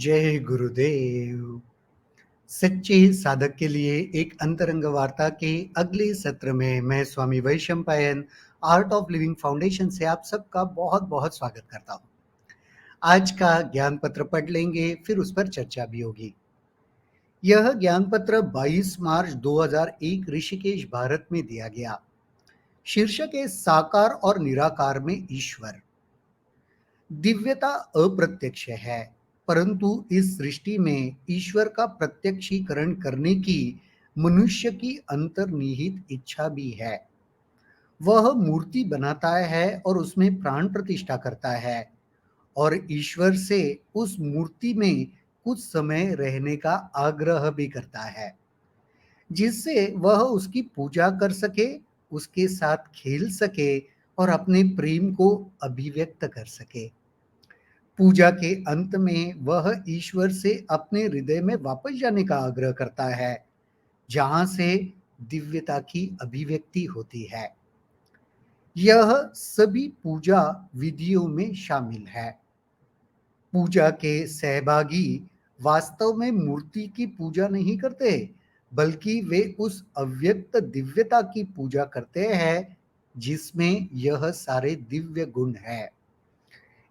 जय गुरुदेव। सच्चे साधक के लिए एक अंतरंग वार्ता के अगले सत्र में मैं Swami Vaishampayan Art of Living Foundation से आप सबका बहुत बहुत स्वागत करता हूँ। आज का ज्ञान पत्र पढ़ लेंगे, फिर उस पर चर्चा भी होगी। यह ज्ञान पत्र 22 मार्च 2001 ऋषिकेश, भारत में दिया गया। शीर्षक है साकार और निराकार में ईश्वर। दिव्यता अप्रत्यक्ष है, परंतु इस सृष्टि में ईश्वर का प्रत्यक्षीकरण करने की मनुष्य की अंतर्निहित इच्छा भी है। वह मूर्ति बनाता है और उसमें प्राण प्रतिष्ठा करता है और ईश्वर से उस मूर्ति में कुछ समय रहने का आग्रह भी करता है, जिससे वह उसकी पूजा कर सके, उसके साथ खेल सके और अपने प्रेम को अभिव्यक्त कर सके। पूजा के अंत में वह ईश्वर से अपने हृदय में वापस जाने का आग्रह करता है, जहां से दिव्यता की अभिव्यक्ति होती है। यह सभी पूजा विधियों में शामिल है। पूजा के सहभागी वास्तव में मूर्ति की पूजा नहीं करते, बल्कि वे उस अव्यक्त दिव्यता की पूजा करते हैं जिसमें यह सारे दिव्य गुण हैं।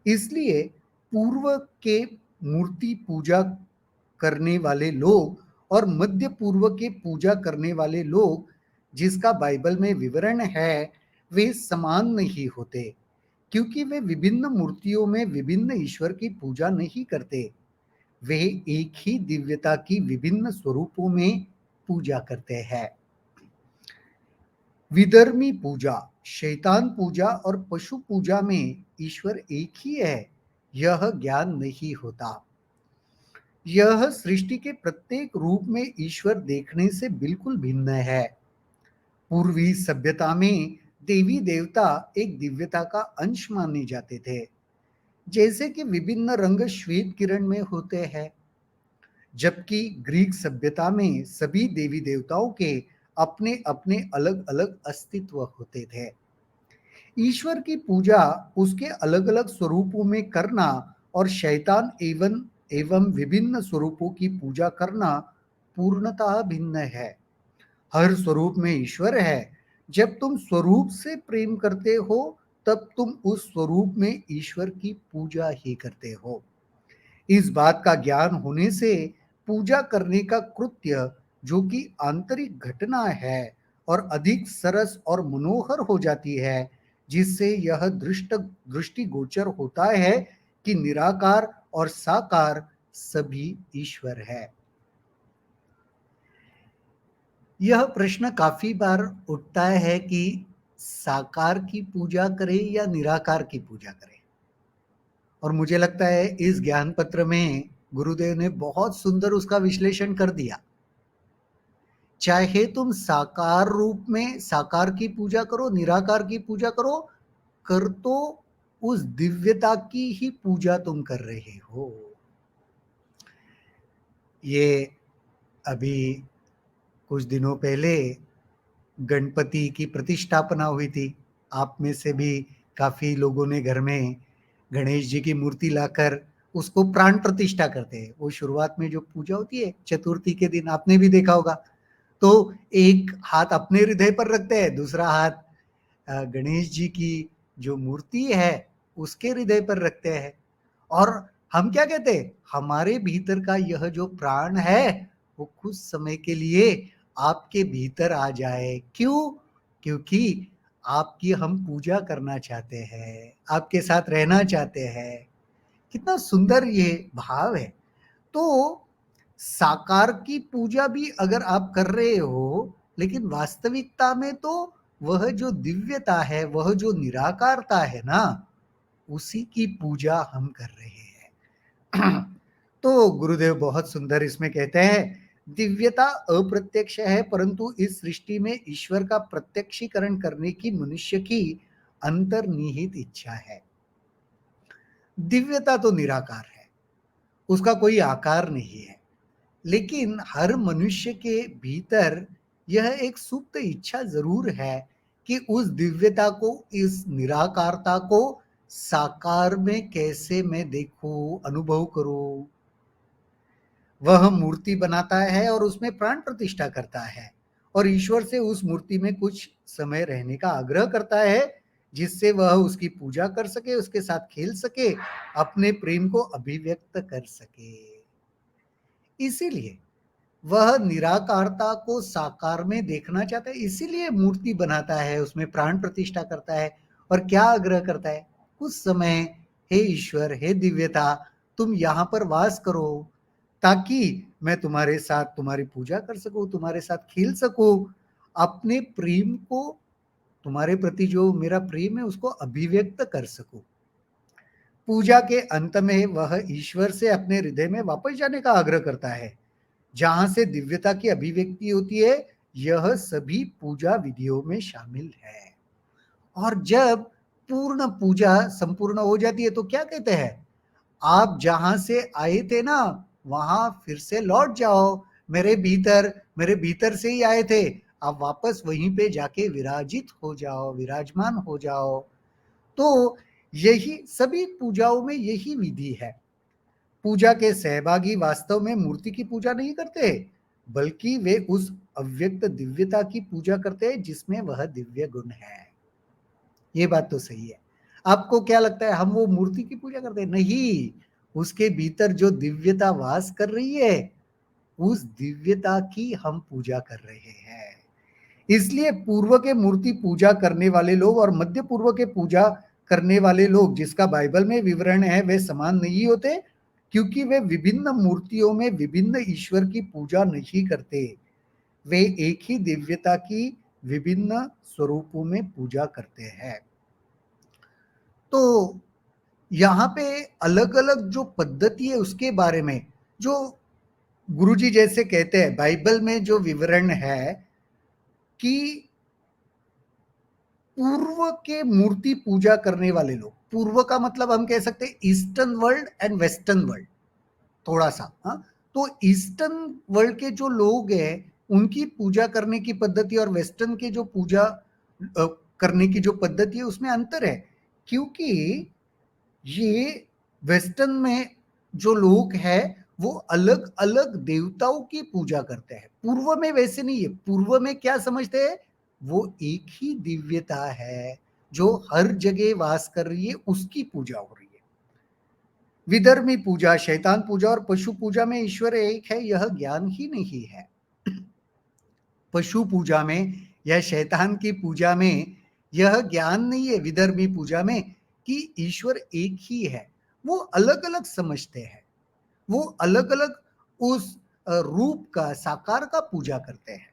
इसलिए पूर्व के मूर्ति पूजा करने वाले लोग और मध्य पूर्व के पूजा करने वाले लोग, जिसका बाइबल में विवरण है, वे समान नहीं होते, क्योंकि वे विभिन्न मूर्तियों में विभिन्न ईश्वर की पूजा नहीं करते। वे एक ही दिव्यता की विभिन्न स्वरूपों में पूजा करते हैं। विधर्मी पूजा, शैतान पूजा और पशु पूजा में ईश्वर एक ही है, यह ज्ञान नहीं होता। यह सृष्टि के प्रत्येक रूप में ईश्वर देखने से बिल्कुल भिन्न है। पूर्वी सभ्यता में देवी देवता एक दिव्यता का अंश माने जाते थे, जैसे कि विभिन्न रंग श्वेत किरण में होते हैं, जबकि ग्रीक सभ्यता में सभी देवी देवताओं के अपने अपने अलग अलग अस्तित्व होते थे। ईश्वर की पूजा उसके अलग अलग स्वरूपों में करना और शैतान एवं एवं विभिन्न स्वरूपों की पूजा करना पूर्णतः भिन्न है। हर स्वरूप में ईश्वर है। जब तुम स्वरूप से प्रेम करते हो, तब तुम उस स्वरूप में ईश्वर की पूजा ही करते हो। इस बात का ज्ञान होने से पूजा करने का कृत्य, जो कि आंतरिक घटना है, और अधिक सरस और मनोहर हो जाती है, जिससे यह दृष्टिगोचर होता है कि निराकार और साकार सभी ईश्वर है। यह प्रश्न काफी बार उठता है कि साकार की पूजा करें या निराकार की पूजा करें, और मुझे लगता है इस ज्ञान पत्र में गुरुदेव ने बहुत सुंदर उसका विश्लेषण कर दिया। चाहे तुम साकार रूप में साकार की पूजा करो, निराकार की पूजा करो, कर तो उस दिव्यता की ही पूजा तुम कर रहे हो। ये अभी कुछ दिनों पहले गणपति की प्रतिष्ठापना हुई थी। आप में से भी काफी लोगों ने घर में गणेश जी की मूर्ति लाकर उसको प्राण प्रतिष्ठा करते हैं। वो शुरुआत में जो पूजा होती है चतुर्थी के दिन, आपने भी देखा होगा। तो एक हाथ अपने हृदय पर रखते हैं, दूसरा हाथ गणेश जी की जो मूर्ति है उसके हृदय पर रखते हैं। और हम क्या कहते हैं, हमारे भीतर का यह जो प्राण है वो कुछ समय के लिए आपके भीतर आ जाए। क्यों? क्योंकि आपकी हम पूजा करना चाहते हैं, आपके साथ रहना चाहते हैं। कितना सुंदर ये भाव है। तो साकार की पूजा भी अगर आप कर रहे हो, लेकिन वास्तविकता में तो वह जो दिव्यता है, वह जो निराकारता है ना, उसी की पूजा हम कर रहे हैं। तो गुरुदेव बहुत सुंदर इसमें कहते हैं, दिव्यता अप्रत्यक्ष है, परंतु इस सृष्टि में ईश्वर का प्रत्यक्षीकरण करने की मनुष्य की अंतर्निहित इच्छा है। दिव्यता तो निराकार है, उसका कोई आकार नहीं है, लेकिन हर मनुष्य के भीतर यह एक सुप्त इच्छा जरूर है कि उस दिव्यता को, इस निराकारता को साकार में कैसे मैं देखूं, अनुभव करूं। वह मूर्ति बनाता है और उसमें प्राण प्रतिष्ठा करता है और ईश्वर से उस मूर्ति में कुछ समय रहने का आग्रह करता है, जिससे वह उसकी पूजा कर सके, उसके साथ खेल सके, अपने प्रेम को अभिव्यक्त कर सके। इसीलिए वह निराकारता को साकार में देखना चाहता है, इसीलिए मूर्ति बनाता है, उसमें प्राण प्रतिष्ठा करता है और क्या आग्रह करता है, कुछ समय हे ईश्वर, हे दिव्यता, तुम यहाँ पर वास करो ताकि मैं तुम्हारे साथ तुम्हारी पूजा कर सकूं, तुम्हारे साथ खेल सकूं, अपने प्रेम को, तुम्हारे प्रति जो मेरा प्रेम है उसको अभिव्यक्त कर सकूं। पूजा के अंत में वह ईश्वर से अपने हृदय में वापस जाने का आग्रह करता है, जहां से दिव्यता की अभिव्यक्ति होती है। यह सभी पूजा विधियों में शामिल है। और जब पूर्ण पूजा संपूर्ण हो जाती है तो क्या कहते हैं, आप जहां से आए थे ना, वहां फिर से लौट जाओ, मेरे भीतर से ही आए थे, आप वापस वहीं पे जाके विराजित हो जाओ, विराजमान हो जाओ। तो यही सभी पूजाओं में यही विधि है। पूजा के सहभागी वास्तव में मूर्ति की पूजा नहीं करते, बल्कि वे उस अव्यक्त दिव्यता की पूजा करते हैं जिसमें वह दिव्य गुण है। ये बात तो सही है। आपको क्या लगता है, हम वो मूर्ति की पूजा करते हैं? नहीं, उसके भीतर जो दिव्यता वास कर रही है, उस दिव्यता की हम पूजा कर रहे हैं। इसलिए पूर्व के मूर्ति पूजा करने वाले लोग और मध्य पूर्व के पूजा करने वाले लोग, जिसका बाइबल में विवरण है, वे समान नहीं होते, क्योंकि वे विभिन्न मूर्तियों में विभिन्न ईश्वर की पूजा नहीं करते। वे एक ही दिव्यता की विभिन्न स्वरूपों में पूजा करते हैं। तो यहाँ पे अलग अलग जो पद्धति है उसके बारे में, जो गुरुजी जैसे कहते हैं, बाइबल में जो विवरण है कि पूर्व के मूर्ति पूजा करने वाले लोग, पूर्व का मतलब हम कह सकते हैं eastern world and western world, थोड़ा सा, हाँ। तो ईस्टर्न वर्ल्ड के जो लोग हैं, उनकी पूजा करने की पद्धति और वेस्टर्न के जो पूजा करने की जो पद्धति है उसमें अंतर है, क्योंकि ये वेस्टर्न में जो लोग हैं वो अलग अलग देवताओं की पूजा करते हैं। पूर्व में वैसे नहीं है। पूर्व में क्या समझते हैं, वो एक ही दिव्यता है जो हर जगह वास कर रही है, उसकी पूजा हो रही है। विधर्मी पूजा, शैतान पूजा और पशु पूजा में ईश्वर एक है, यह ज्ञान ही नहीं है। पशु पूजा में या शैतान की पूजा में यह ज्ञान नहीं है, विधर्मी पूजा में, कि ईश्वर एक ही है। वो अलग अलग समझते हैं, वो अलग अलग उस रूप का, साकार का पूजा करते हैं।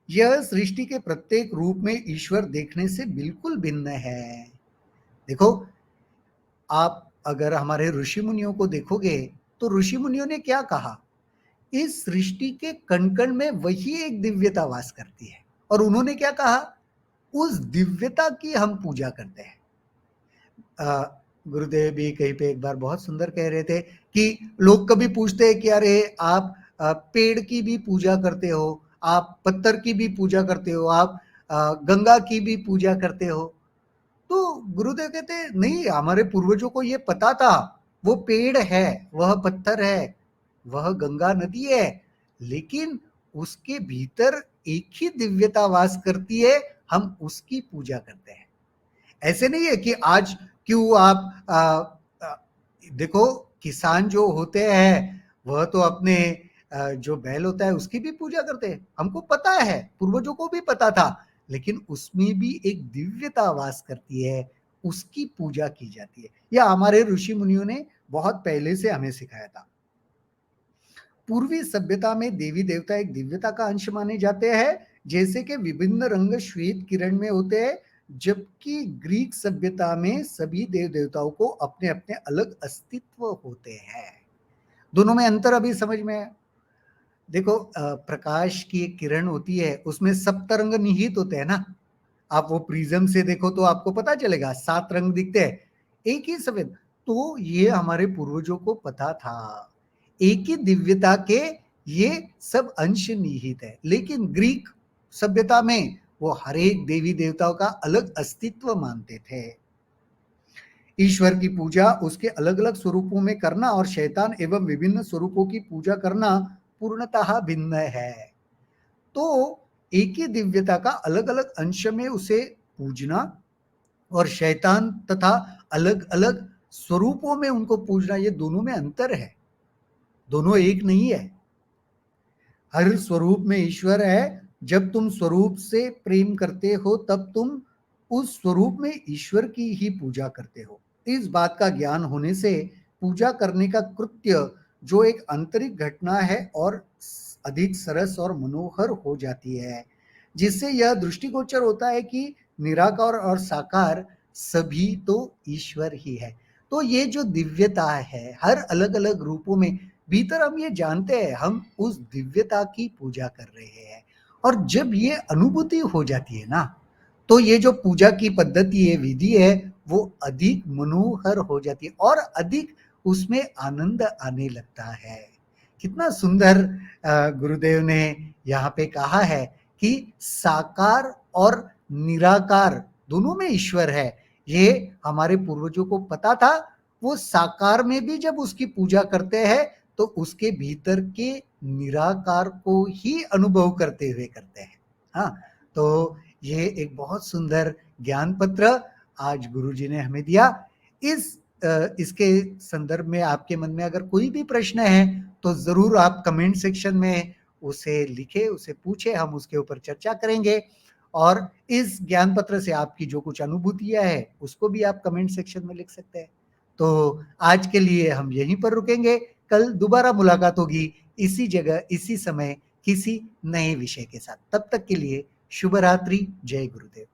यह सृष्टि के प्रत्येक रूप में ईश्वर देखने से बिल्कुल भिन्न है। देखो, आप अगर हमारे ऋषि मुनियों को देखोगे तो ऋषि मुनियों ने क्या कहा, इस सृष्टि के कण कण में वही एक दिव्यता वास करती है, और उन्होंने क्या कहा, उस दिव्यता की हम पूजा करते हैं। गुरुदेव भी कहीं पे एक बार बहुत सुंदर कह रहे थे कि लोग कभी पूछते हैं कि अरे आप पेड़ की भी पूजा करते हो, आप पत्थर की भी पूजा करते हो, आप गंगा की भी पूजा करते हो। तो गुरुदेव कहते हैं नहीं, हमारे पूर्वजों को ये पता था, वो पेड़ है, वह पत्थर है, वह गंगा नदी है, लेकिन उसके भीतर एक ही दिव्यता वास करती है, हम उसकी पूजा करते हैं। ऐसे नहीं है कि आज क्यों आप देखो, किसान जो होते हैं वह तो अपने जो बैल होता है उसकी भी पूजा करते हैं, हमको पता है, पूर्वजों को भी पता था, लेकिन उसमें भी एक दिव्यता वास करती है, उसकी पूजा की जाती है। यह हमारे ऋषि मुनियों ने बहुत पहले से हमें सिखाया था। पूर्वी सभ्यता में देवी देवता एक दिव्यता का अंश माने जाते हैं, जैसे कि विभिन्न रंग श्वेत किरण में होते हैं, जबकि ग्रीक सभ्यता में सभी देव देवताओं को अपने अपने अलग अस्तित्व होते हैं। दोनों में अंतर अभी समझ में है। देखो, प्रकाश की एक किरण होती है, उसमें सप्त रंग निहित होते हैं ना। आप वो प्रिज्म से देखो तो आपको पता चलेगा, 7 रंग दिखते हैं, एक ही सफेद। तो ये हमारे पूर्वजों को पता था, एक ही दिव्यता के ये सब अंश निहित है। लेकिन ग्रीक सभ्यता में वो हर एक देवी देवताओं का अलग अस्तित्व मानते थे। ईश्वर की पूजा उसके अलग-अलग स्वरूपों में करना और शैतान एवं विभिन्न स्वरूपों की पूजा करना पूर्णतः भिन्न है। तो एक ही दिव्यता का अलग-अलग अंश में उसे पूजना और शैतान तथा अलग-अलग स्वरूपों में उनको पूजना, ये दोनों में अंतर है। दोनों एक नहीं है। हर स्वरूप में ईश्वर है। जब तुम स्वरूप से प्रेम करते हो तब तुम उस स्वरूप में ईश्वर की ही पूजा करते हो। इस बात का ज्ञान होने से पूजा करने का कृत्य जो एक आंतरिक घटना है और अधिक सरस और मनोहर हो जाती है, जिससे यह दृष्टिगोचर होता है कि निराकार और साकार सभी तो ईश्वर ही है। तो ये जो दिव्यता है हर अलग-अलग रूपों में, भीतर हम ये जानते हैं हम उस दिव्यता की पूजा कर रहे हैं। और जब ये अनुभूति हो जाती है ना, तो ये जो पूजा की पद्धति है, विधि है, वो अधिक मनोहर हो जाती है और अधिक उसमें आनंद आने लगता है। कितना सुंदर गुरुदेव ने यहाँ पे कहा है कि साकार और निराकार दोनों में ईश्वर है। ये हमारे पूर्वजों को पता था। वो साकार में भी जब उसकी पूजा करते हैं तो उसके भीतर के निराकार को ही अनुभव करते हुए करते हैं। हाँ, तो ये एक बहुत सुंदर ज्ञान पत्र आज गुरुजी ने हमें दिया। इसके संदर्भ में आपके मन में अगर कोई भी प्रश्न है तो ज़रूर आप कमेंट सेक्शन में उसे लिखें, उसे पूछें, हम उसके ऊपर चर्चा करेंगे। और इस ज्ञान पत्र से आपकी जो कुछ अनुभूतियाँ हैं, उसको भी आप कमेंट सेक्शन में लिख सकते हैं। तो आज के लिए हम यहीं पर रुकेंगे, कल दोबारा मुलाकात होगी इसी जगह, इसी समय, किसी नए विषय के साथ। तब तक के लिए शुभ रात्रि, जय गुरुदेव।